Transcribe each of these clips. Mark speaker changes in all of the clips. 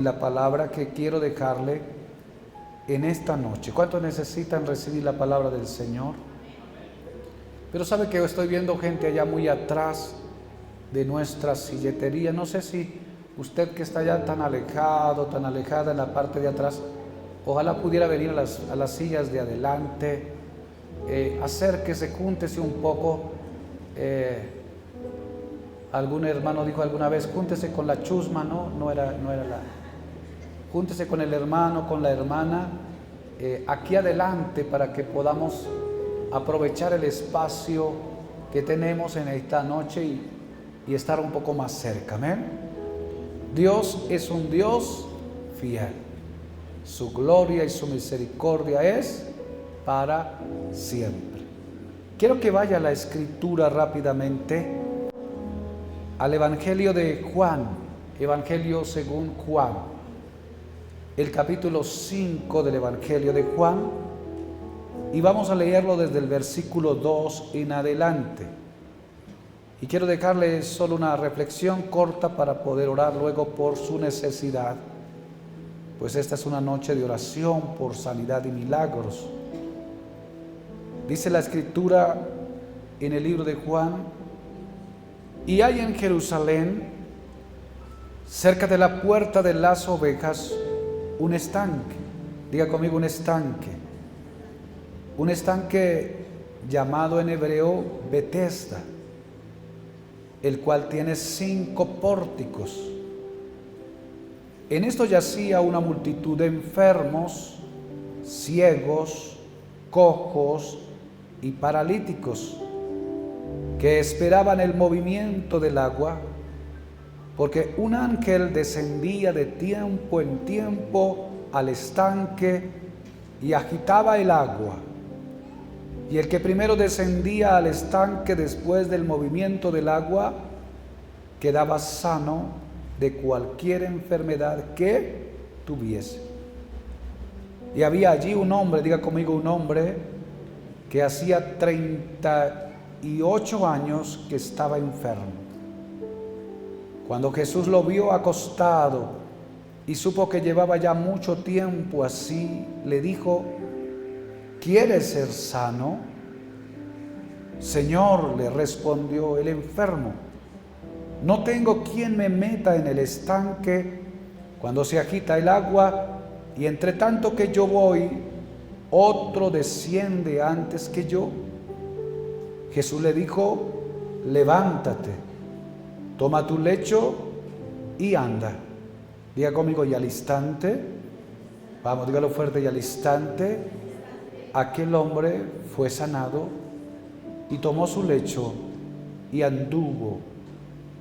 Speaker 1: La palabra que quiero dejarle en esta noche. ¿Cuántos necesitan recibir la palabra del Señor? Pero sabe que estoy viendo gente allá muy atrás de nuestra silletería. No sé si usted que está allá tan alejado, tan alejada en la parte de atrás, ojalá pudiera venir a las sillas de adelante. Acérquese, júntese un poco. Algún hermano dijo alguna vez, júntese con la chusma, no era la... Júntese con el hermano, con la hermana, aquí adelante para que podamos aprovechar el espacio que tenemos en esta noche y estar un poco más cerca. Amén. Dios es un Dios fiel. Su gloria y su misericordia es para siempre. Quiero que vaya a la escritura rápidamente, al Evangelio de Juan, Evangelio según Juan. El capítulo 5 del Evangelio de Juan, y vamos a leerlo desde el versículo 2 en adelante. Y quiero dejarle solo una reflexión corta para poder orar luego por su necesidad, pues esta es una noche de oración por sanidad y milagros. Dice la Escritura en el libro de Juan: y hay en Jerusalén, cerca de la puerta de las ovejas, un estanque. Diga conmigo, un estanque. Un estanque llamado en hebreo Betesda, el cual tiene 5 pórticos. En esto yacía una multitud de enfermos, ciegos, cojos y paralíticos, que esperaban el movimiento del agua, porque un ángel descendía de tiempo en tiempo al estanque y agitaba el agua. Y el que primero descendía al estanque después del movimiento del agua, quedaba sano de cualquier enfermedad que tuviese. Y había allí un hombre, diga conmigo, un hombre que hacía 38 años que estaba enfermo. Cuando Jesús lo vio acostado y supo que llevaba ya mucho tiempo así, le dijo: ¿quieres ser sano? Señor, le respondió el enfermo, no tengo quien me meta en el estanque cuando se agita el agua, y entre tanto que yo voy, otro desciende antes que yo. Jesús le dijo: levántate, toma tu lecho y anda. Diga conmigo, y al instante, vamos, dígalo fuerte, y al instante, aquel hombre fue sanado y tomó su lecho y anduvo.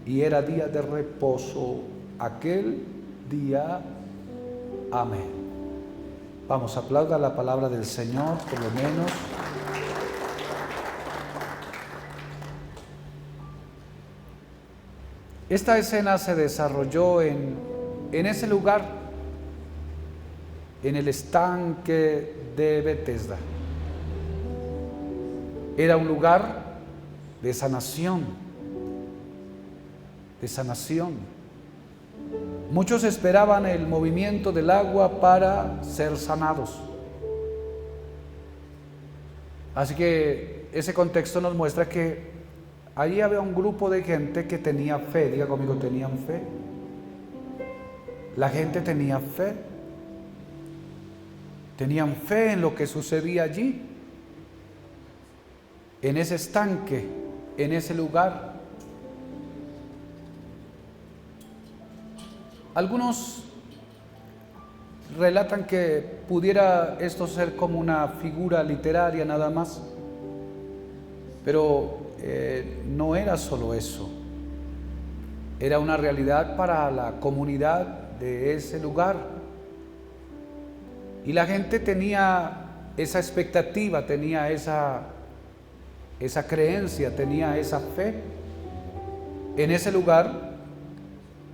Speaker 1: Y era día de reposo aquel día. Amén. Vamos, aplauda la palabra del Señor, por lo menos. Esta escena se desarrolló en ese lugar, en el estanque de Betesda. Era un lugar de sanación, de sanación. Muchos esperaban el movimiento del agua para ser sanados. Así que ese contexto nos muestra que allí había un grupo de gente que tenía fe. Diga conmigo, tenían fe. La gente tenía fe. Tenían fe en lo que sucedía allí, en ese estanque, en ese lugar. Algunos relatan que pudiera esto ser como una figura literaria nada más, pero no era solo eso, era una realidad para la comunidad de ese lugar. Y la gente tenía esa expectativa, tenía esa creencia, tenía esa fe en ese lugar,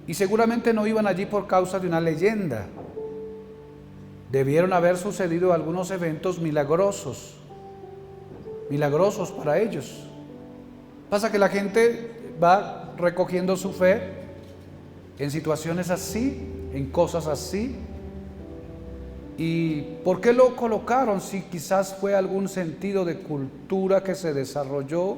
Speaker 1: y seguramente no iban allí por causa de una leyenda. Debieron haber sucedido algunos eventos milagrosos para ellos. Pasa que la gente va recogiendo su fe en situaciones así, en cosas así. ¿Y por qué lo colocaron? Si quizás fue algún sentido de cultura que se desarrolló.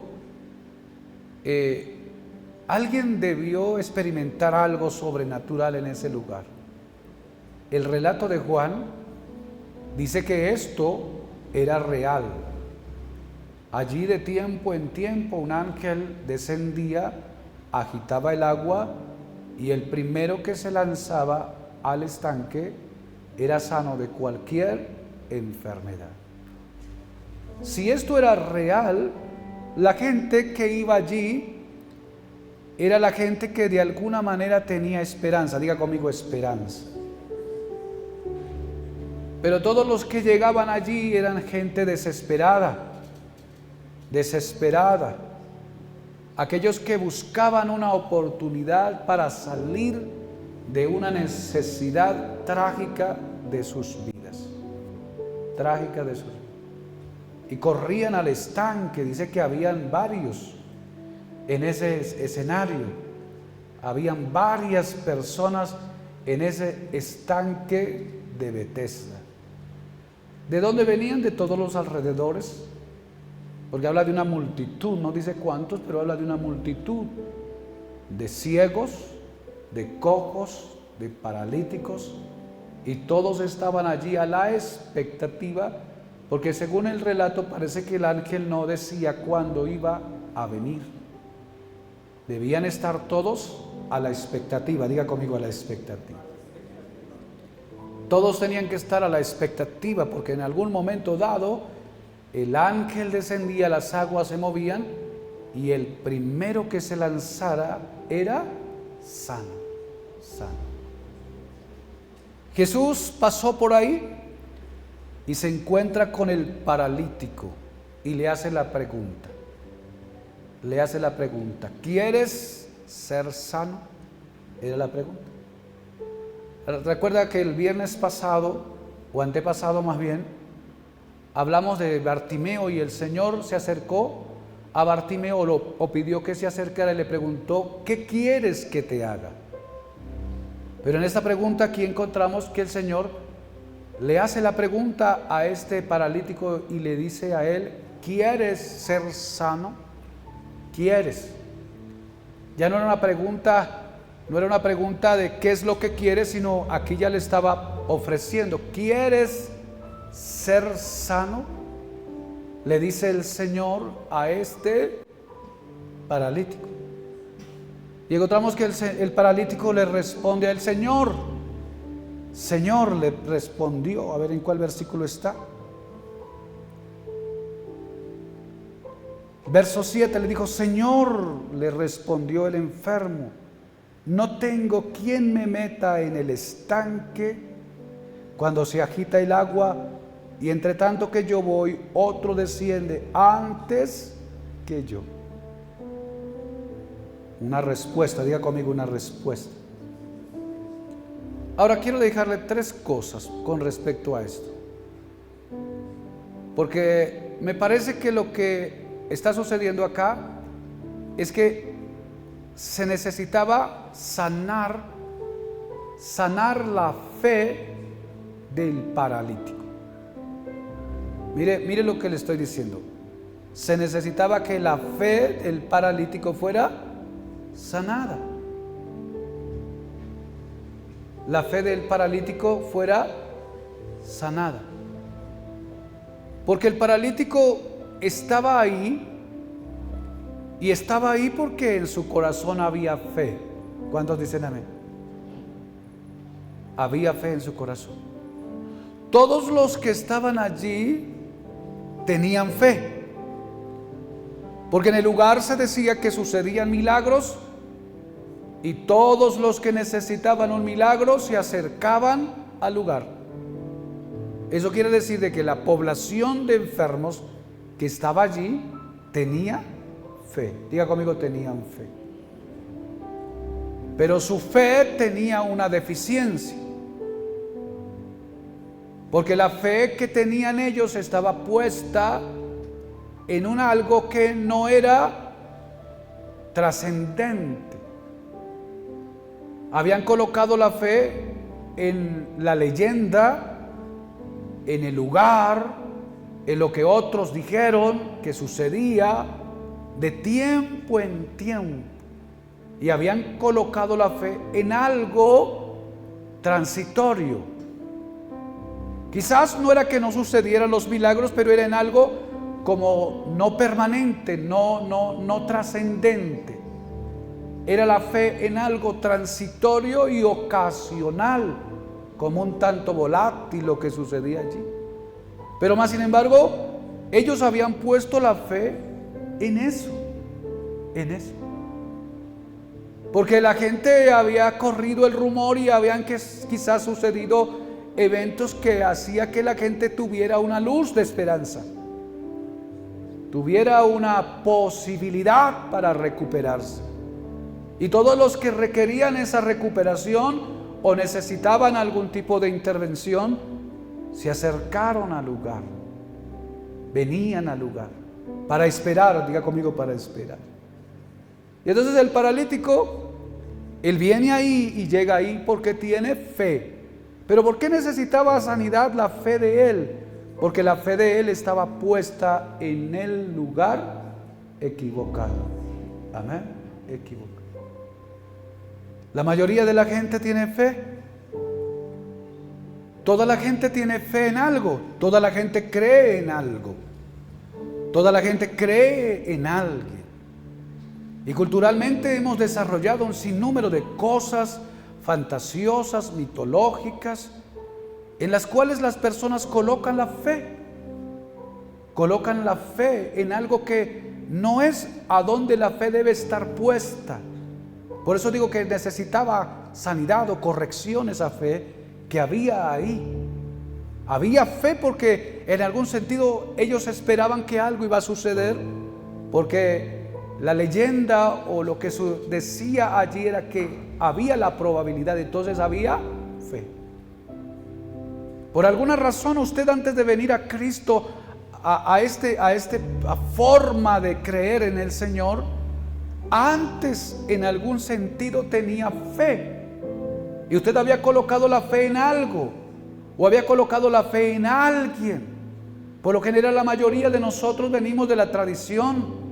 Speaker 1: Alguien debió experimentar algo sobrenatural en ese lugar. El relato de Juan dice que esto era real. Allí de tiempo en tiempo un ángel descendía, agitaba el agua y el primero que se lanzaba al estanque era sano de cualquier enfermedad. Si esto era real, la gente que iba allí era la gente que de alguna manera tenía esperanza. Diga conmigo, esperanza. Pero todos los que llegaban allí eran gente desesperada. Aquellos que buscaban una oportunidad para salir de una necesidad trágica de sus vidas. Y corrían al estanque. Dice que habían varios en ese escenario. Habían varias personas en ese estanque de Betesda. ¿De dónde venían? De todos los alrededores. Porque habla de una multitud, no dice cuántos, pero habla de una multitud de ciegos, de cojos, de paralíticos, y todos estaban allí a la expectativa, porque según el relato parece que el ángel no decía cuándo iba a venir. Debían estar todos a la expectativa. Diga conmigo, a la expectativa. Todos tenían que estar a la expectativa, porque en algún momento dado el ángel descendía, las aguas se movían y el primero que se lanzara era sano. Jesús pasó por ahí y se encuentra con el paralítico y le hace la pregunta. ¿Quieres ser sano? Era la pregunta. Recuerda que el viernes pasado, o antepasado más bien, hablamos de Bartimeo y el Señor se acercó a Bartimeo, o pidió que se acercara y le preguntó, ¿qué quieres que te haga? Pero en esta pregunta aquí encontramos que el Señor le hace la pregunta a este paralítico y le dice a él, ¿quieres ser sano? ¿Quieres? Ya no era una pregunta de qué es lo que quieres, sino aquí ya le estaba ofreciendo, ¿quieres ser sano? Le dice el Señor a este paralítico. Y encontramos que el paralítico le responde al Señor. Señor, le respondió. A ver en cuál versículo está. Verso 7 le dijo, Señor, le respondió el enfermo, no tengo quien me meta en el estanque cuando se agita el agua, y entre tanto que yo voy, otro desciende antes que yo. Una respuesta, diga conmigo, una respuesta. Ahora quiero dejarle 3 cosas con respecto a esto, porque me parece que lo que está sucediendo acá es que se necesitaba sanar la fe del paralítico. Mire lo que le estoy diciendo. Se necesitaba que la fe del paralítico fuera sanada. La fe del paralítico fuera sanada. Porque el paralítico estaba ahí, y estaba ahí porque en su corazón había fe. ¿Cuántos dicen amén? Había fe en su corazón. Todos los que estaban allí tenían fe, porque en el lugar se decía que sucedían milagros, y todos los que necesitaban un milagro se acercaban al lugar. Eso quiere decir de que la población de enfermos que estaba allí tenía fe. Diga conmigo, tenían fe. Pero su fe tenía una deficiencia, porque la fe que tenían ellos estaba puesta en algo que no era trascendente. Habían colocado la fe en la leyenda, en el lugar, en lo que otros dijeron que sucedía de tiempo en tiempo. Y habían colocado la fe en algo transitorio. Quizás no era que no sucedieran los milagros, pero era en algo como no permanente, no trascendente. Era la fe en algo transitorio y ocasional, como un tanto volátil lo que sucedía allí. Pero más sin embargo, ellos habían puesto la fe en eso. Porque la gente había corrido el rumor y habían quizás sucedido eventos que hacía que la gente tuviera una luz de esperanza, tuviera una posibilidad para recuperarse. Y todos los que requerían esa recuperación o necesitaban algún tipo de intervención, se acercaron al lugar, venían al lugar, para esperar, diga conmigo, para esperar. Y entonces el paralítico, él viene ahí y llega ahí porque tiene fe. Pero ¿por qué necesitaba sanidad la fe de él? Porque la fe de él estaba puesta en el lugar equivocado. Amén, equivocado. La mayoría de la gente tiene fe. Toda la gente tiene fe en algo. Toda la gente cree en algo. Toda la gente cree en alguien. Y culturalmente hemos desarrollado un sinnúmero de cosas fantasiosas, mitológicas, en las cuales las personas colocan la fe. Colocan la fe en algo que no es a donde la fe debe estar puesta. Por eso digo que necesitaba sanidad o corrección esa fe que había ahí. Había fe porque en algún sentido ellos esperaban que algo iba a suceder, porque la leyenda o lo que decía allí era que había la probabilidad, entonces había fe. Por alguna razón usted, antes de venir a Cristo, a forma de creer en el Señor, antes en algún sentido tenía fe. Y usted había colocado la fe en algo, o había colocado la fe en alguien. Por lo general la mayoría de nosotros venimos de la tradición.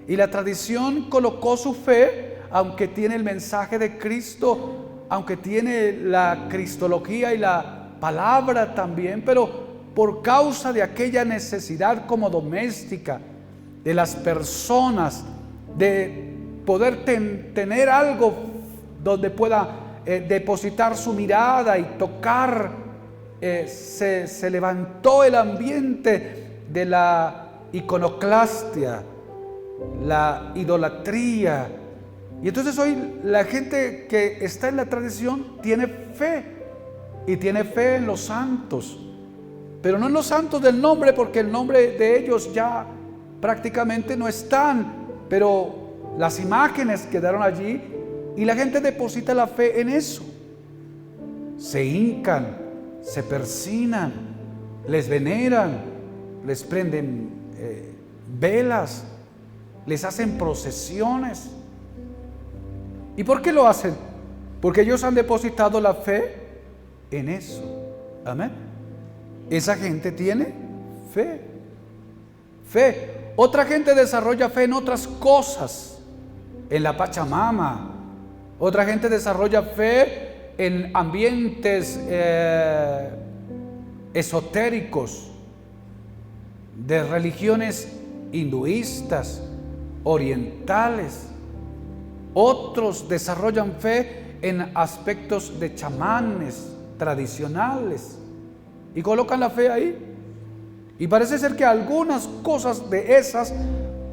Speaker 1: Y la tradición colocó su fe, aunque tiene el mensaje de Cristo, aunque tiene la cristología y la palabra también, pero por causa de aquella necesidad como doméstica de las personas de poder tener algo donde pueda depositar su mirada y tocar, se levantó el ambiente de la iconoclastia, la idolatría. Y entonces hoy la gente que está en la tradición tiene fe, y tiene fe en los santos, pero no en los santos del nombre, porque el nombre de ellos ya prácticamente no están, pero las imágenes quedaron allí y la gente deposita la fe en eso. Se hincan, se persignan, les veneran, les prenden velas, les hacen procesiones. ¿Y por qué lo hacen? Porque ellos han depositado la fe en eso. Amén. Esa gente tiene fe. Fe. Otra gente desarrolla fe en otras cosas, en la Pachamama. Otra gente desarrolla fe en ambientes esotéricos, de religiones hinduistas, orientales. Otros desarrollan fe en aspectos de chamanes tradicionales y colocan la fe ahí. Y parece ser que algunas cosas de esas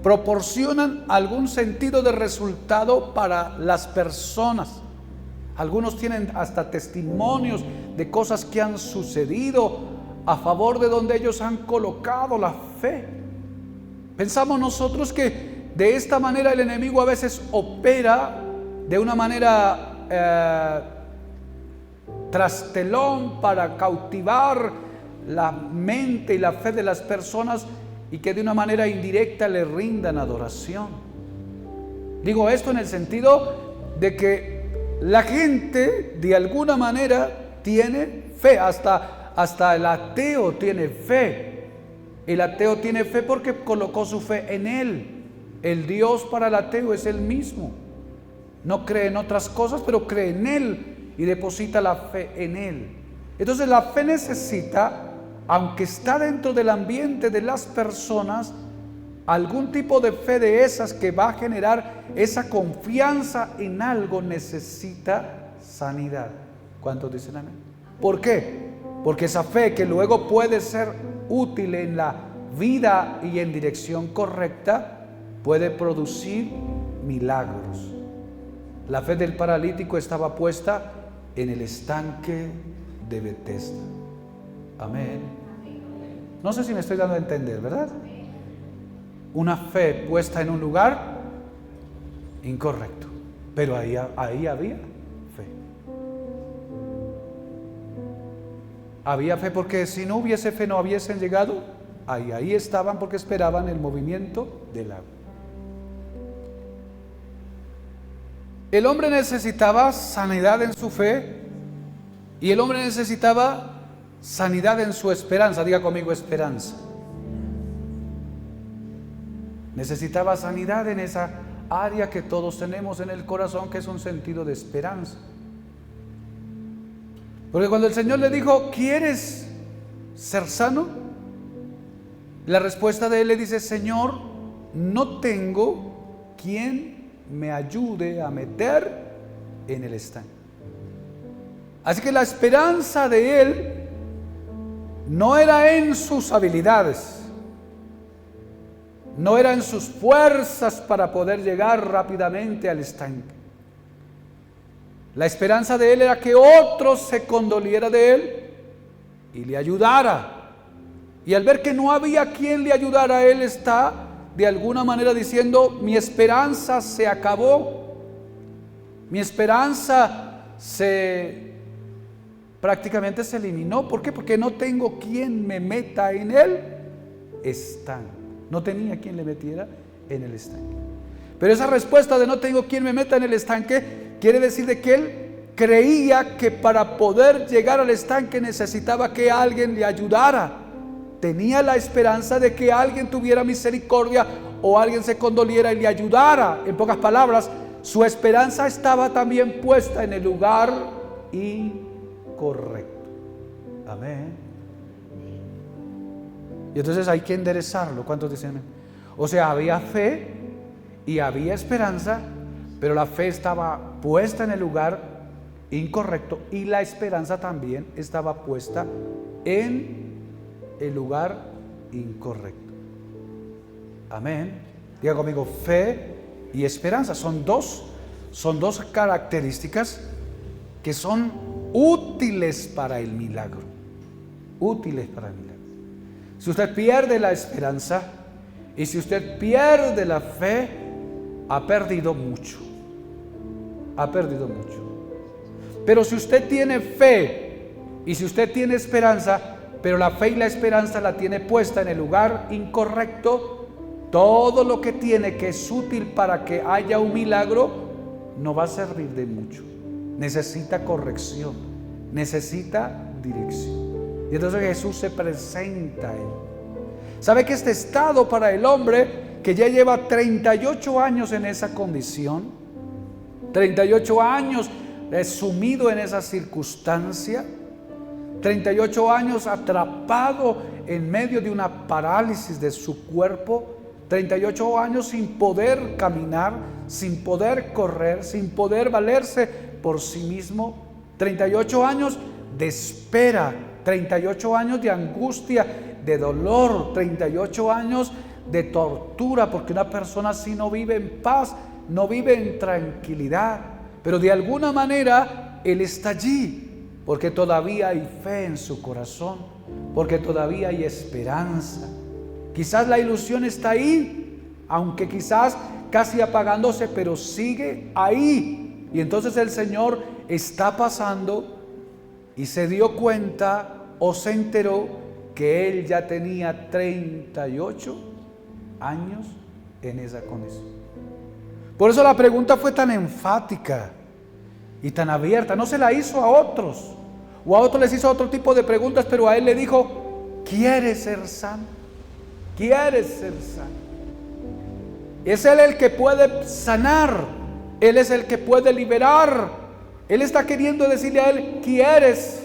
Speaker 1: proporcionan algún sentido de resultado para las personas. Algunos tienen hasta testimonios de cosas que han sucedido a favor de donde ellos han colocado la fe. Pensamos nosotros que de esta manera el enemigo a veces opera de una manera trastelón para cautivar la mente y la fe de las personas, y que de una manera indirecta le rindan adoración. Digo esto en el sentido de que la gente de alguna manera tiene fe, hasta el ateo tiene fe. El ateo tiene fe porque colocó su fe en Él. El Dios para el ateo es el mismo. No cree en otras cosas, pero cree en Él y deposita la fe en Él. Entonces la fe necesita, aunque está dentro del ambiente de las personas, algún tipo de fe de esas que va a generar esa confianza en algo, necesita sanidad. ¿Cuántos dicen amén? ¿Por qué? Porque esa fe que luego puede ser útil en la vida y en dirección correcta, puede producir milagros. La fe del paralítico estaba puesta en el estanque de Betesda. Amén. No sé si me estoy dando a entender, ¿verdad? Una fe puesta en un lugar incorrecto, pero ahí había fe. Había fe porque si no hubiese fe no hubiesen llegado. Ahí estaban porque esperaban el movimiento del agua. El hombre necesitaba sanidad en su fe y el hombre necesitaba sanidad en su esperanza. Diga conmigo, esperanza. Necesitaba sanidad en esa área que todos tenemos en el corazón, que es un sentido de esperanza. Porque cuando el Señor le dijo, ¿quieres ser sano? La respuesta de él le dice, Señor, no tengo quien me ayude a meter en el estanque. Así que la esperanza de él no era en sus habilidades, no era en sus fuerzas para poder llegar rápidamente al estanque. La esperanza de él era que otro se condoliera de él y le ayudara. Y al ver que no había quien le ayudara, él está de alguna manera diciendo, mi esperanza se acabó, mi esperanza prácticamente se eliminó. ¿Por qué? Porque no tengo quien me meta en el estanque. No tenía quien le metiera en el estanque. Pero esa respuesta de no tengo quien me meta en el estanque quiere decir de que él creía que para poder llegar al estanque necesitaba que alguien le ayudara. Tenía la esperanza de que alguien tuviera misericordia o alguien se condoliera y le ayudara. En pocas palabras, su esperanza estaba también puesta en el lugar incorrecto. Amén. Y entonces hay que enderezarlo. ¿Cuántos dicen amén? O sea, había fe y había esperanza, pero la fe estaba puesta en el lugar incorrecto y la esperanza también estaba puesta en el lugar incorrecto. Amén. Diga conmigo, fe y esperanza son dos características que son útiles para el milagro. Útiles para el milagro. Si usted pierde la esperanza y si usted pierde la fe, ha perdido mucho. Ha perdido mucho. Pero si usted tiene fe y si usted tiene esperanza, pero la fe y la esperanza la tiene puesta en el lugar incorrecto, todo lo que tiene que es útil para que haya un milagro no va a servir de mucho. Necesita corrección, necesita dirección. Y entonces Jesús se presenta a él. ¿Sabe que este estado para el hombre que ya lleva 38 años en esa condición, 38 años sumido en esa circunstancia, 38 años atrapado en medio de una parálisis de su cuerpo, 38 años sin poder caminar, sin poder correr, sin poder valerse por sí mismo, 38 años de espera, 38 años de angustia, de dolor, 38 años de tortura, porque una persona así no vive en paz, no vive en tranquilidad, pero de alguna manera él está allí, porque todavía hay fe en su corazón, porque todavía hay esperanza. Quizás la ilusión está ahí, aunque quizás casi apagándose, pero sigue ahí. Y entonces el Señor está pasando y se dio cuenta o se enteró que él ya tenía 38 años en esa condición. Por eso la pregunta fue tan enfática y tan abierta. No se la hizo a otros. o a otros les hizo otro tipo de preguntas, pero a él le dijo: ¿quieres ser sano? ¿Quieres ser sano? Es Él el que puede sanar, Él es el que puede liberar. Él está queriendo decirle a él: ¿quieres?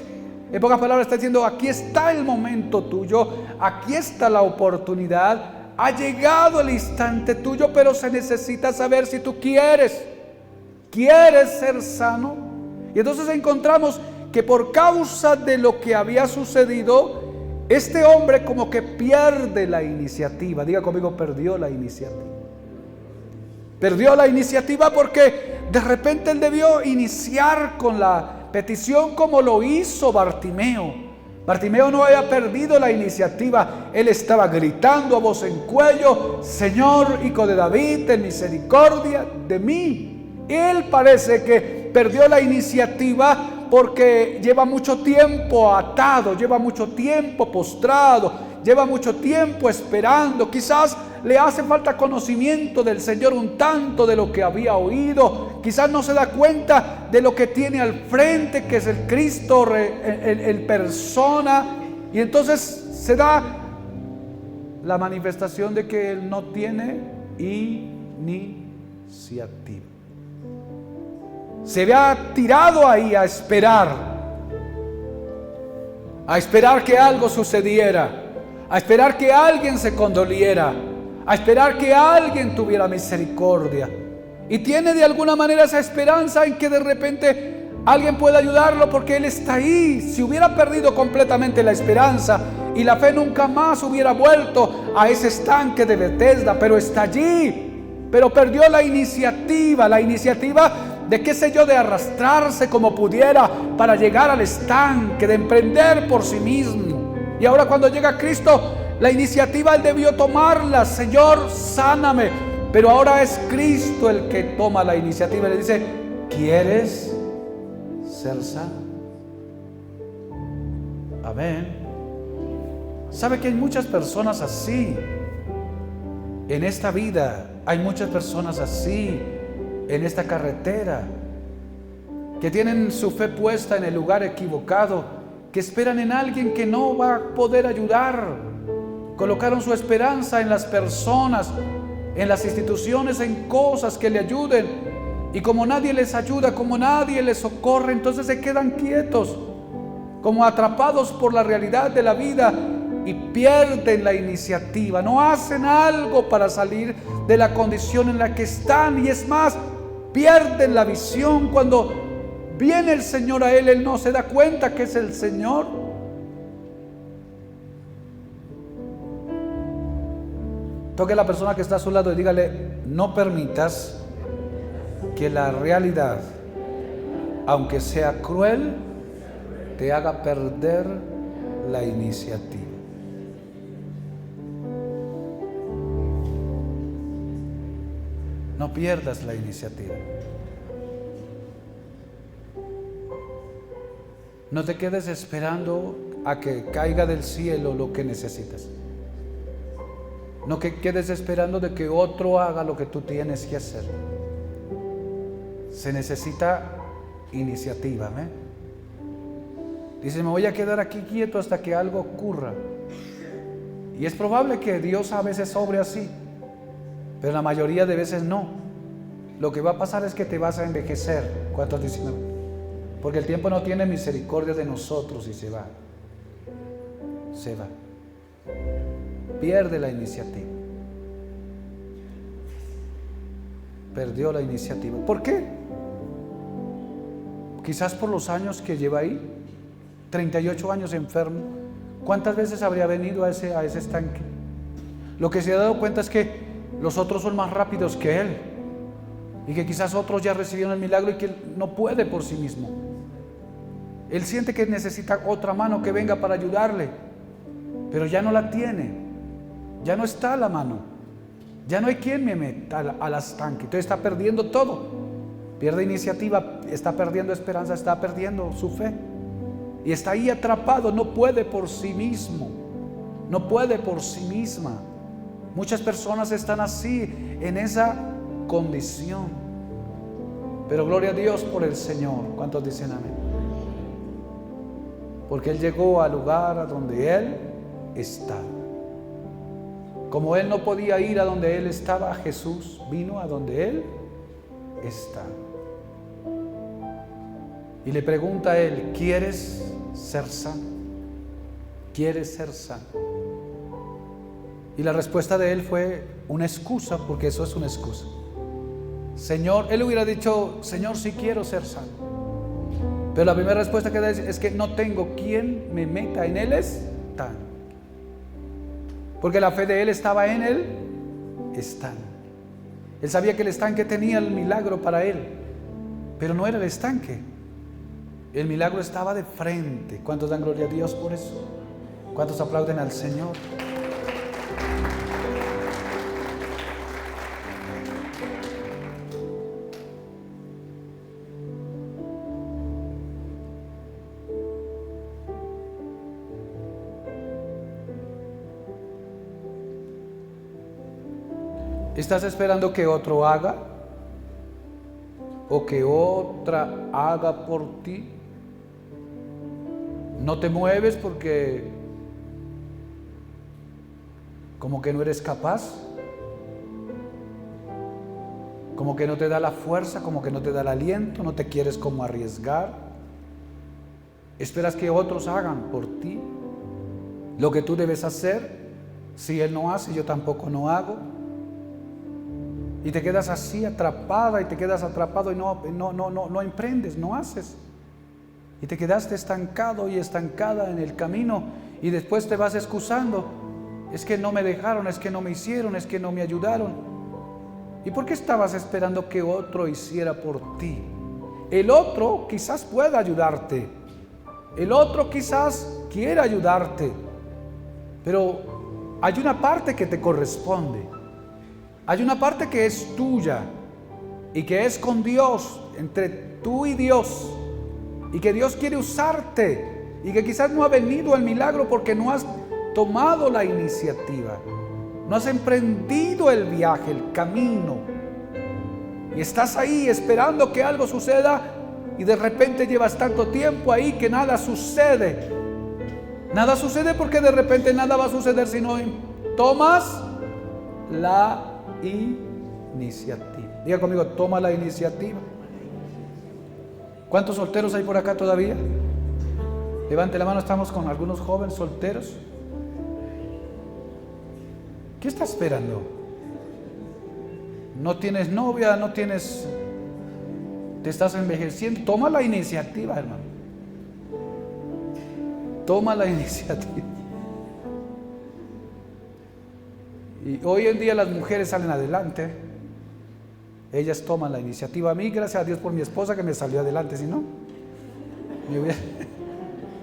Speaker 1: En pocas palabras está diciendo: aquí está el momento tuyo, aquí está la oportunidad, ha llegado el instante tuyo, pero se necesita saber si tú quieres ser sano. Y entonces encontramos que por causa de lo que había sucedido, este hombre como que pierde la iniciativa. Diga conmigo: perdió la iniciativa. Perdió la iniciativa porque de repente él debió iniciar con la petición como lo hizo Bartimeo. Bartimeo no había perdido la iniciativa. Él estaba gritando a voz en cuello: Señor, Hijo de David, ten misericordia de mí. Él parece que perdió la iniciativa porque lleva mucho tiempo atado, lleva mucho tiempo postrado, lleva mucho tiempo esperando. Quizás le hace falta conocimiento del Señor, un tanto de lo que había oído. Quizás no se da cuenta de lo que tiene al frente, que es el Cristo en persona. Y entonces se da la manifestación de que él no tiene iniciativa. Se había tirado ahí a esperar que algo sucediera, a esperar que alguien se condoliera, a esperar que alguien tuviera misericordia. Y tiene de alguna manera esa esperanza en que de repente alguien pueda ayudarlo, porque él está ahí. Si hubiera perdido completamente la esperanza y la fe, nunca más hubiera vuelto a ese estanque de Bethesda, pero está allí. Pero perdió la iniciativa de, qué sé yo, de arrastrarse como pudiera para llegar al estanque, de emprender por sí mismo. Y ahora cuando llega Cristo, la iniciativa él debió tomarla: Señor, sáname. Pero ahora es Cristo el que toma la iniciativa y le dice: ¿quieres ser sano? Amén. ¿Sabe que hay muchas personas así en esta vida? Hay muchas personas así en esta carretera, que tienen su fe puesta en el lugar equivocado, que esperan en alguien que no va a poder ayudar. Colocaron su esperanza en las personas, en las instituciones, en cosas que le ayuden. Y como nadie les ayuda, como nadie les socorre, entonces se quedan quietos, como atrapados por la realidad de la vida, y pierden la iniciativa. No hacen algo para salir de la condición en la que están. Y es más, pierden la visión. Cuando viene el Señor a él no se da cuenta que es el Señor. Toque a la persona que está a su lado y dígale: no permitas que la realidad, aunque sea cruel, te haga perder la iniciativa. No pierdas la iniciativa. No te quedes esperando a que caiga del cielo lo que necesitas. No que quedes esperando de que otro haga lo que tú tienes que hacer. Se necesita iniciativa. Dice: me voy a quedar aquí quieto hasta que algo ocurra. Y es probable que Dios a veces obre así, pero la mayoría de veces no. Lo que va a pasar es que te vas a envejecer. ¿Cuántos dicen? Porque el tiempo no tiene misericordia de nosotros y se va. Pierde la iniciativa. Perdió la iniciativa. ¿Por qué? Quizás por los años que lleva ahí. 38 años enfermo. ¿Cuántas veces habría venido a ese estanque? Lo que se ha dado cuenta es que los otros son más rápidos que él, y que quizás otros ya recibieron el milagro y que él no puede por sí mismo. Él siente que necesita otra mano que venga para ayudarle, pero ya no la tiene. Ya no está la mano. Ya no hay quien me meta al estanque. Entonces está perdiendo todo. Pierde iniciativa, está perdiendo esperanza, está perdiendo su fe. Y está ahí atrapado, no puede por sí mismo. No puede por sí misma. Muchas personas están así, en esa condición. Pero gloria a Dios por el Señor. ¿Cuántos dicen amén? porque Él llegó al lugar a donde Él estaba. Como Él no podía ir a donde Él estaba, Jesús vino a donde Él estaba. Y le pregunta a Él, ¿quieres ser sano? ¿Quieres ser sano? Y la respuesta de Él fue una excusa, porque eso es una excusa. Señor, Él hubiera dicho, Señor, sí quiero ser sano. Pero la primera respuesta que da es que no tengo quien me meta en el estanque. Porque la fe de Él estaba en el estanque. Él sabía que el estanque tenía el milagro para Él, pero no era el estanque. El milagro estaba de frente. ¿Cuántos dan gloria a Dios por eso? ¿Cuántos aplauden al Señor? ¿Estás esperando que otro haga? ¿O que otra haga por ti? No te mueves porque como que no eres capaz, como que no te da la fuerza, como que no te da el aliento, no te quieres como arriesgar. Esperas que otros hagan por ti lo que tú debes hacer. Si Él no hace, yo tampoco no hago. Y te quedas así atrapada y te quedas atrapado y no emprendes, no haces. Y te quedaste estancado y estancada en el camino y después te vas excusando. Es que no me dejaron, es que no me hicieron, es que no me ayudaron. ¿Y por qué estabas esperando que otro hiciera por ti? El otro quizás pueda ayudarte. El otro quizás quiera ayudarte. Pero hay una parte que te corresponde. Hay una parte que es tuya y que es con Dios, entre tú y Dios, y que Dios quiere usarte y que quizás no ha venido el milagro porque no has tomado la iniciativa, no has emprendido el viaje, el camino, y estás ahí esperando que algo suceda y de repente llevas tanto tiempo ahí que nada sucede. Nada sucede porque de repente nada va a suceder si no tomas la iniciativa. Diga conmigo, toma la iniciativa. ¿Cuántos solteros hay por acá todavía? Levante la mano, estamos con algunos jóvenes solteros. ¿Qué estás esperando? No tienes novia, no tienes, te estás envejeciendo. Toma la iniciativa, hermano. Toma la iniciativa. Y hoy en día las mujeres salen adelante. Ellas toman la iniciativa. A mí, gracias a Dios por mi esposa que me salió adelante. Si no,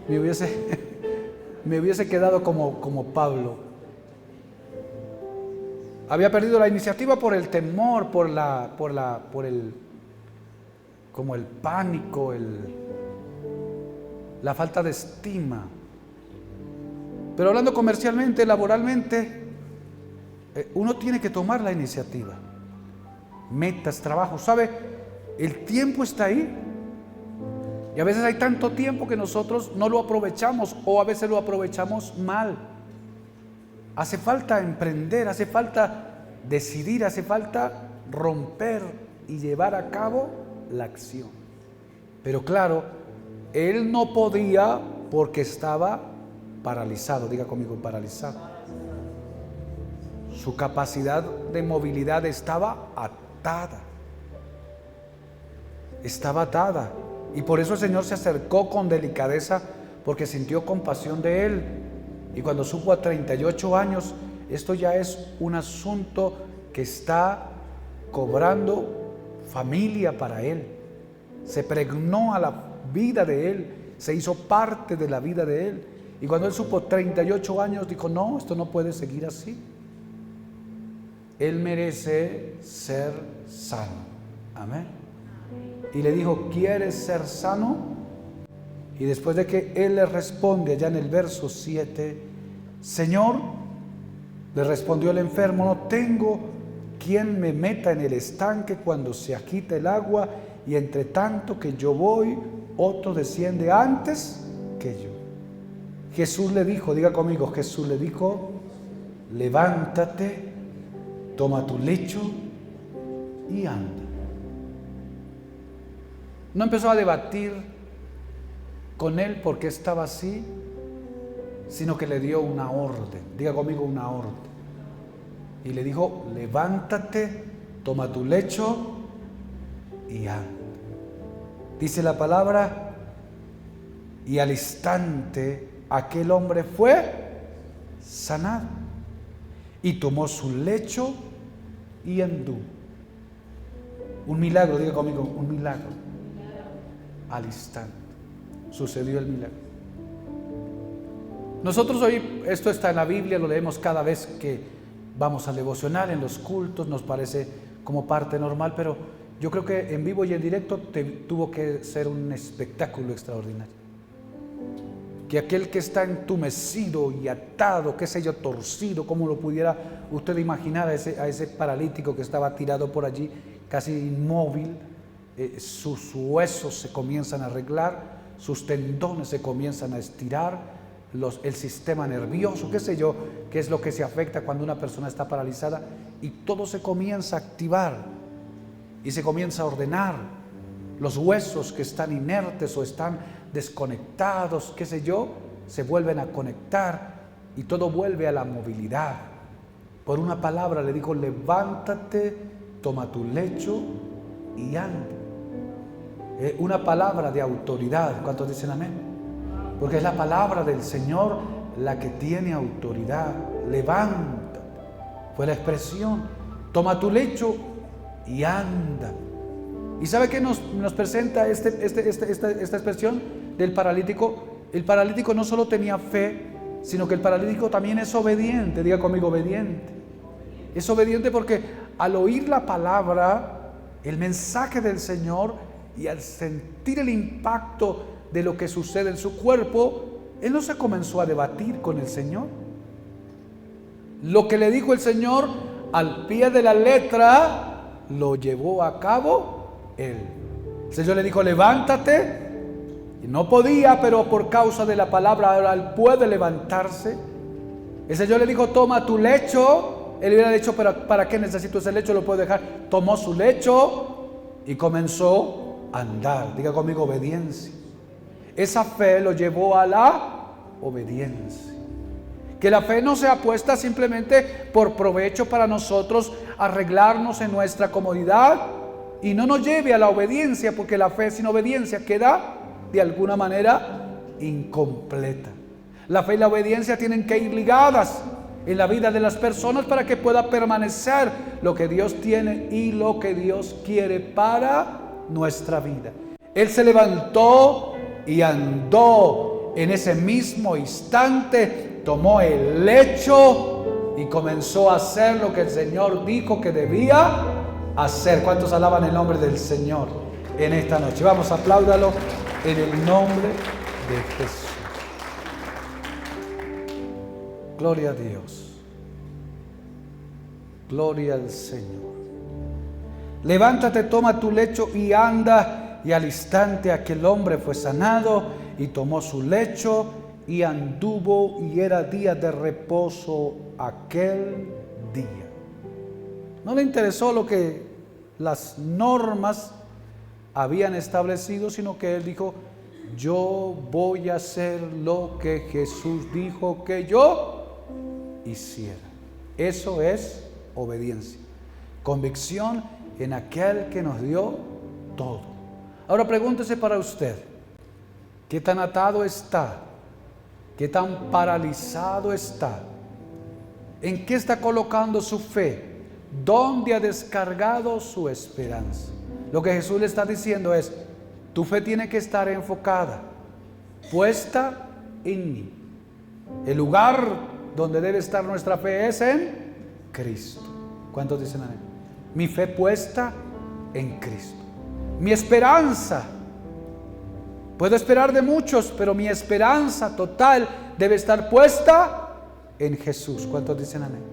Speaker 1: me hubiese quedado como Pablo. Había perdido la iniciativa por el temor, por el como el pánico, la falta de estima. Pero hablando comercialmente, laboralmente, uno tiene que tomar la iniciativa. Metas, trabajo, ¿sabe? El tiempo está ahí. Y a veces hay tanto tiempo que nosotros no lo aprovechamos o a veces lo aprovechamos mal. Hace falta emprender, hace falta decidir, hace falta romper y llevar a cabo la acción. Pero claro, él no podía porque estaba paralizado. Diga conmigo, paralizado. Su capacidad de movilidad estaba atada. Estaba atada. Y por eso el Señor se acercó con delicadeza, porque sintió compasión de él. Y cuando supo a 38 años, esto ya es un asunto que está cobrando familia para él. Se pregnó a la vida de él, se hizo parte de la vida de él. Y cuando él supo 38 años, dijo, no, esto no puede seguir así. Él merece ser sano. Amén. Y le dijo, ¿quieres ser sano? Y después de que él le responde allá en el verso 7, Señor, le respondió el enfermo, no tengo quien me meta en el estanque cuando se agita el agua, y entre tanto que yo voy, otro desciende antes que yo. Jesús le dijo, diga conmigo, Jesús le dijo, levántate, toma tu lecho y anda. No empezó a debatir con él porque estaba así, sino que le dio una orden. Diga conmigo, una orden. Y le dijo, levántate, toma tu lecho y anda. Dice la palabra, y al instante aquel hombre fue sanado y tomó su lecho y anduvo. Un milagro, diga conmigo, un milagro. Al instante sucedió el milagro. Nosotros hoy, esto está en la Biblia, lo leemos cada vez que vamos al devocional, en los cultos, nos parece como parte normal, pero yo creo que en vivo y en directo tuvo que ser un espectáculo extraordinario. Que aquel que está entumecido y atado, qué sé yo, torcido, como lo pudiera usted imaginar a ese paralítico que estaba tirado por allí, casi inmóvil, sus huesos se comienzan a arreglar, sus tendones se comienzan a estirar, el sistema nervioso, qué sé yo, qué es lo que se afecta cuando una persona está paralizada, y todo se comienza a activar y se comienza a ordenar. Los huesos que están inertes o están desconectados, qué sé yo, se vuelven a conectar y todo vuelve a la movilidad. Por una palabra le dijo, levántate, toma tu lecho y anda. Una palabra de autoridad. ¿Cuántos dicen amén? Porque es la palabra del Señor la que tiene autoridad. Levántate. Fue la expresión. Toma tu lecho y anda. ¿Y sabe qué nos presenta esta expresión del paralítico? El paralítico no solo tenía fe, sino que el paralítico también es obediente. Diga conmigo, obediente. Es obediente porque al oír la palabra, el mensaje del Señor, y al sentir el impacto de lo que sucede en su cuerpo, él no se comenzó a debatir con el Señor. Lo que le dijo el Señor al pie de la letra, lo llevó a cabo él. El Señor le dijo, levántate. Y no podía, pero por causa de la palabra, ahora él puede levantarse. El Señor le dijo, toma tu lecho. Él hubiera dicho, pero ¿para qué necesito ese lecho? Lo puedo dejar. Tomó su lecho y comenzó a andar. Diga conmigo, obediencia. Esa fe lo llevó a la obediencia. Que la fe no sea puesta simplemente por provecho para nosotros arreglarnos en nuestra comodidad y no nos lleve a la obediencia, porque la fe sin obediencia queda de alguna manera incompleta. La fe y la obediencia tienen que ir ligadas en la vida de las personas para que pueda permanecer lo que Dios tiene y lo que Dios quiere para nuestra vida. Él se levantó y andó. En ese mismo instante tomó el lecho y comenzó a hacer lo que el Señor dijo que debía hacer. ¿Cuántos alaban el nombre del Señor en esta noche? Vamos, apláudalo en el nombre de Jesús. Gloria a Dios. Gloria al Señor. Levántate, toma tu lecho y anda. Y al instante aquel hombre fue sanado y tomó su lecho y anduvo, y era día de reposo aquel día. No le interesó lo que las normas habían establecido, sino que él dijo, yo voy a hacer lo que Jesús dijo que yo hiciera. Eso es obediencia, convicción en aquel que nos dio todo. Ahora pregúntese para usted, ¿qué tan atado está? ¿Qué tan paralizado está? ¿En qué está colocando su fe? ¿Dónde ha descargado su esperanza? Lo que Jesús le está diciendo es, tu fe tiene que estar enfocada, puesta en mí. El lugar donde debe estar nuestra fe es en Cristo. ¿Cuántos dicen amén? Mi fe puesta en Cristo. Mi esperanza, puedo esperar de muchos, pero mi esperanza total debe estar puesta en Jesús. ¿Cuántos dicen amén?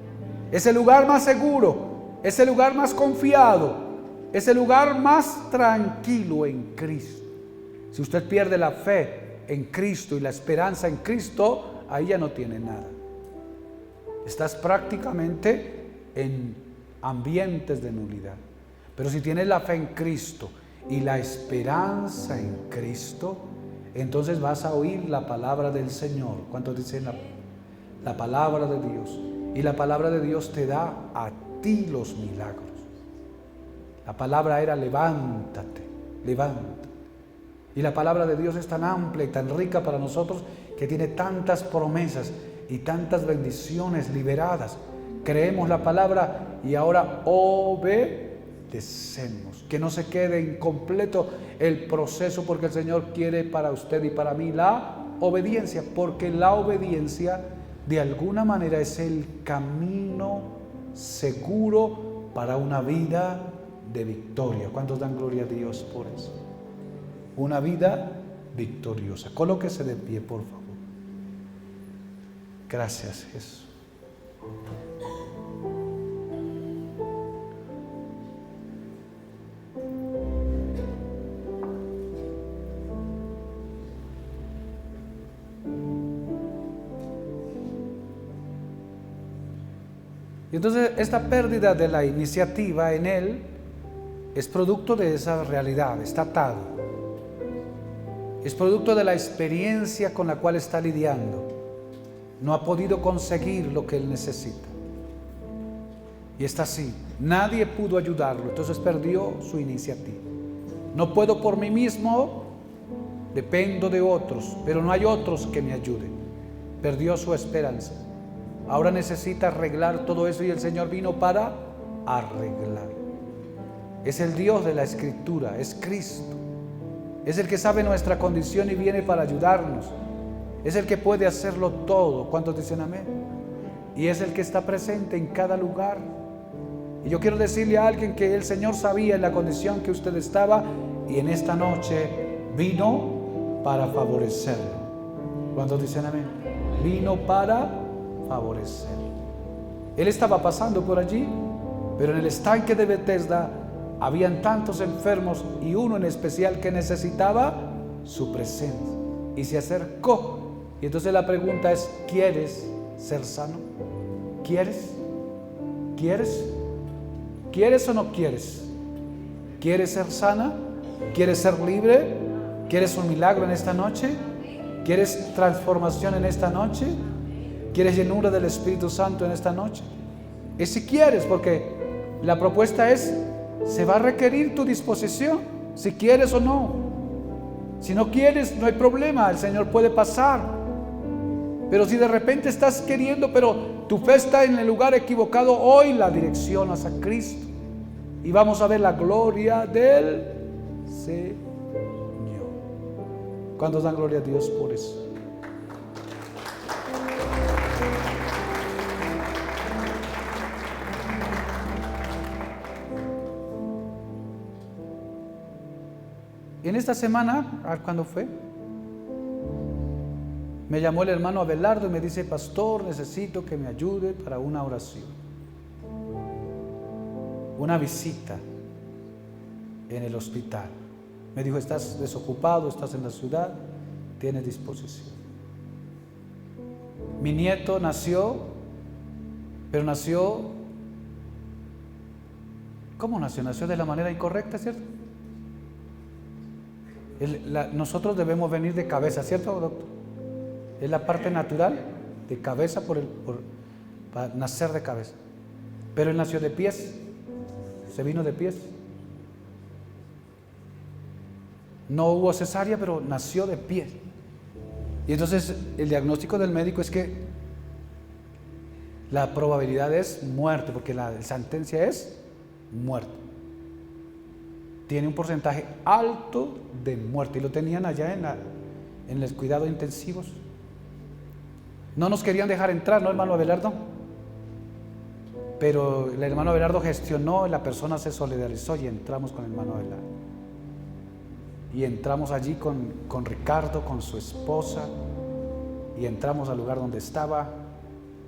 Speaker 1: Es el lugar más seguro, es el lugar más confiado, es el lugar más tranquilo en Cristo. Si usted pierde la fe en Cristo y la esperanza en Cristo, ahí ya no tiene nada. Estás prácticamente en ambientes de nulidad. Pero si tienes la fe en Cristo y la esperanza en Cristo, entonces vas a oír la palabra del Señor. ¿Cuántos dicen la palabra de Dios? Y la palabra de Dios te da a ti los milagros. La palabra era levántate, levántate. Y la palabra de Dios es tan amplia y tan rica para nosotros que tiene tantas promesas y tantas bendiciones liberadas. Creemos la palabra y ahora obedecemos. Que no se quede incompleto el proceso, porque el Señor quiere para usted y para mí la obediencia, porque la obediencia de alguna manera es el camino seguro para una vida de victoria. ¿Cuántos dan gloria a Dios por eso? Una vida victoriosa. Colóquese de pie, por favor. Gracias, Jesús. Y entonces esta pérdida de la iniciativa en él es producto de esa realidad, está atado. Es producto de la experiencia con la cual está lidiando. No ha podido conseguir lo que él necesita. Y está así. Nadie pudo ayudarlo, entonces perdió su iniciativa. No puedo por mí mismo, dependo de otros, pero no hay otros que me ayuden. Perdió su esperanza. Ahora necesita arreglar todo eso y el Señor vino para arreglar. Es el Dios de la Escritura, es Cristo. Es el que sabe nuestra condición y viene para ayudarnos. Es el que puede hacerlo todo. ¿Cuántos dicen amén? Y es el que está presente en cada lugar. Y yo quiero decirle a alguien que el Señor sabía en la condición que usted estaba y en esta noche vino para favorecerlo. ¿Cuántos dicen amén? Vino para favorecer. Él estaba pasando por allí, pero en el estanque de Betesda habían tantos enfermos y uno en especial que necesitaba su presencia y se acercó. Y entonces la pregunta es: ¿quieres ser sano? ¿Quieres? ¿Quieres? ¿Quieres o no quieres? ¿Quieres ser sana? ¿Quieres ser libre? ¿Quieres un milagro en esta noche? ¿Quieres transformación en esta noche? ¿Quieres llenura del Espíritu Santo en esta noche? Es si quieres, porque la propuesta es: se va a requerir tu disposición, si quieres o no. Si no quieres, no hay problema, el Señor puede pasar. Pero si de repente estás queriendo, pero tu fe está en el lugar equivocado, hoy la dirección hacia Cristo. Y vamos a ver la gloria del Señor. ¿Cuántos dan gloria a Dios por eso? En esta semana, ¿cuándo fue? Me llamó el hermano Abelardo y me dice: pastor, necesito que me ayude para una oración, una visita en el hospital. Me dijo: estás desocupado, estás en la ciudad, tienes disposición. Mi nieto nació, pero nació, ¿cómo nació? Nació de la manera incorrecta, ¿cierto? Nosotros debemos venir de cabeza, ¿cierto, doctor? Es la parte natural de cabeza para nacer de cabeza. Pero él nació de pies, se vino de pies. No hubo cesárea, pero nació de pies. Y entonces el diagnóstico del médico es que la probabilidad es muerte, porque la sentencia es muerte. Tiene un porcentaje alto de muerte y lo tenían allá en los cuidados intensivos. No nos querían dejar entrar, ¿no, hermano Abelardo? Pero el hermano Abelardo gestionó, la persona se solidarizó y entramos con el hermano Abelardo. Y entramos allí con Ricardo, con su esposa, y entramos al lugar donde estaba.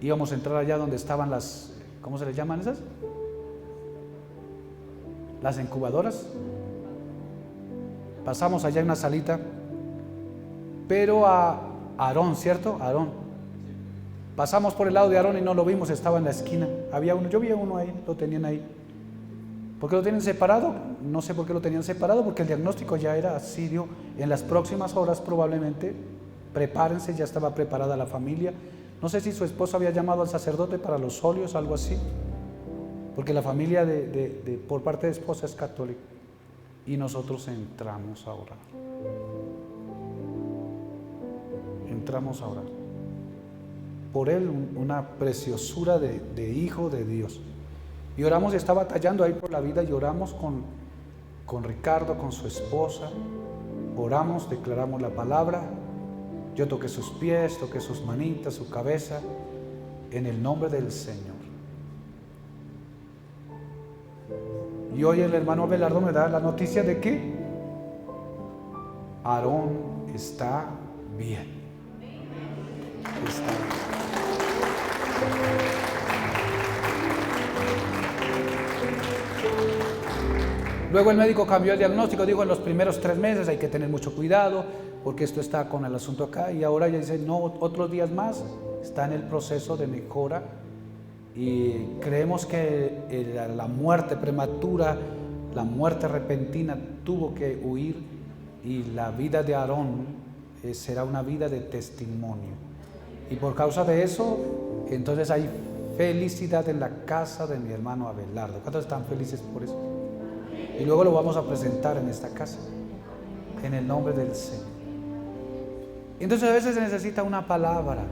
Speaker 1: Íbamos a entrar allá donde estaban las, ¿cómo se les llaman esas? Las incubadoras. Pasamos allá en una salita, pero a Aarón, ¿cierto? Aarón. Pasamos por el lado de Aarón y no lo vimos, estaba en la esquina. Había uno, yo vi uno ahí, lo tenían ahí. ¿Por qué lo tienen separado? No sé por qué lo tenían separado, porque el diagnóstico ya era sirio. En las próximas horas probablemente, prepárense, ya estaba preparada la familia. No sé si su esposo había llamado al sacerdote para los óleos, algo así, porque la familia por parte de esposa es católica. Y nosotros entramos a orar. Entramos a orar. Por él, una preciosura de hijo de Dios. Y oramos, y está batallando ahí por la vida, y oramos con Ricardo, con su esposa. Oramos, declaramos la palabra. Yo toqué sus pies, toqué sus manitas, su cabeza, en el nombre del Señor. Y hoy el hermano Abelardo me da la noticia de que Aarón está bien. Está bien. Luego el médico cambió el diagnóstico, dijo en los primeros 3 meses hay que tener mucho cuidado porque esto está con el asunto acá, y ahora ya dice no, otros días más, está en el proceso de mejora, y creemos que la muerte prematura, la muerte repentina tuvo que huir, y la vida de Aarón será una vida de testimonio, y por causa de eso entonces hay felicidad en la casa de mi hermano Abelardo. ¿Cuántos están felices por eso? Y luego lo vamos a presentar en esta casa, en el nombre del Señor. Entonces a veces se necesita una palabra,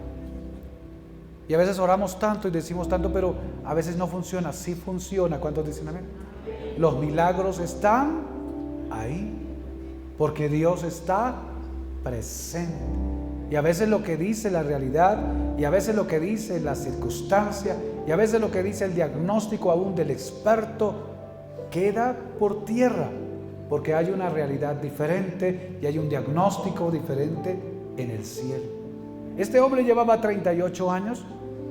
Speaker 1: y a veces oramos tanto y decimos tanto, pero a veces no funciona. Sí funciona. ¿Cuántos dicen amén? Los milagros están ahí, porque Dios está presente. Y a veces lo que dice la realidad, y a veces lo que dice la circunstancia, y a veces lo que dice el diagnóstico aún del experto, queda por tierra, porque hay una realidad diferente y hay un diagnóstico diferente en el cielo. Este hombre llevaba 38 años,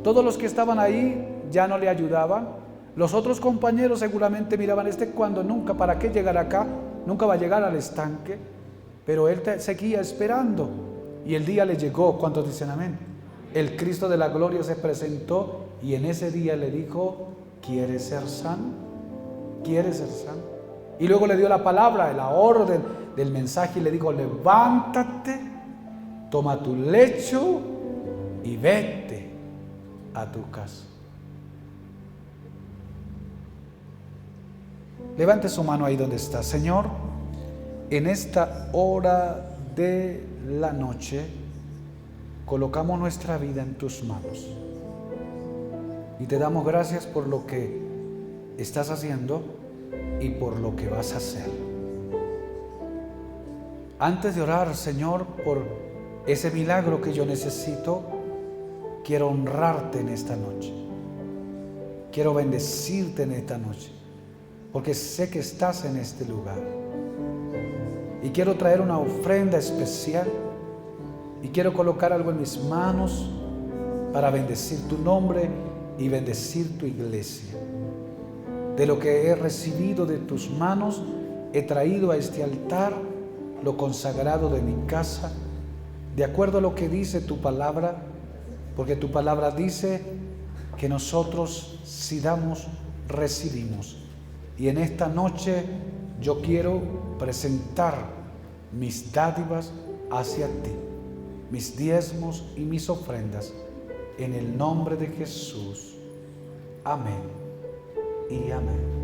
Speaker 1: todos los que estaban ahí ya no le ayudaban, los otros compañeros seguramente miraban cuando nunca, ¿para qué llegar acá? Nunca va a llegar al estanque, pero él seguía esperando, y el día le llegó. ¿Cuántos dicen amén? El Cristo de la gloria se presentó, y en ese día le dijo: ¿quieres ser sano? ¿Quieres ser sano? Y luego le dio la palabra, la orden del mensaje, y le dijo: levántate, toma tu lecho y vete a tu casa. Levante su mano ahí donde está. Señor, en esta hora de la noche colocamos nuestra vida en tus manos y te damos gracias por lo que estás haciendo y por lo que vas a hacer. Antes de orar, Señor, por ese milagro que yo necesito, quiero honrarte en esta noche. Quiero bendecirte en esta noche, porque sé que estás en este lugar. Y quiero traer una ofrenda especial, y quiero colocar algo en mis manos para bendecir tu nombre y bendecir tu iglesia. De lo que he recibido de tus manos, he traído a este altar lo consagrado de mi casa, de acuerdo a lo que dice tu palabra, porque tu palabra dice que nosotros, si damos, recibimos. Y en esta noche yo quiero presentar mis dádivas hacia ti, mis diezmos y mis ofrendas, en el nombre de Jesús. Amén y amén.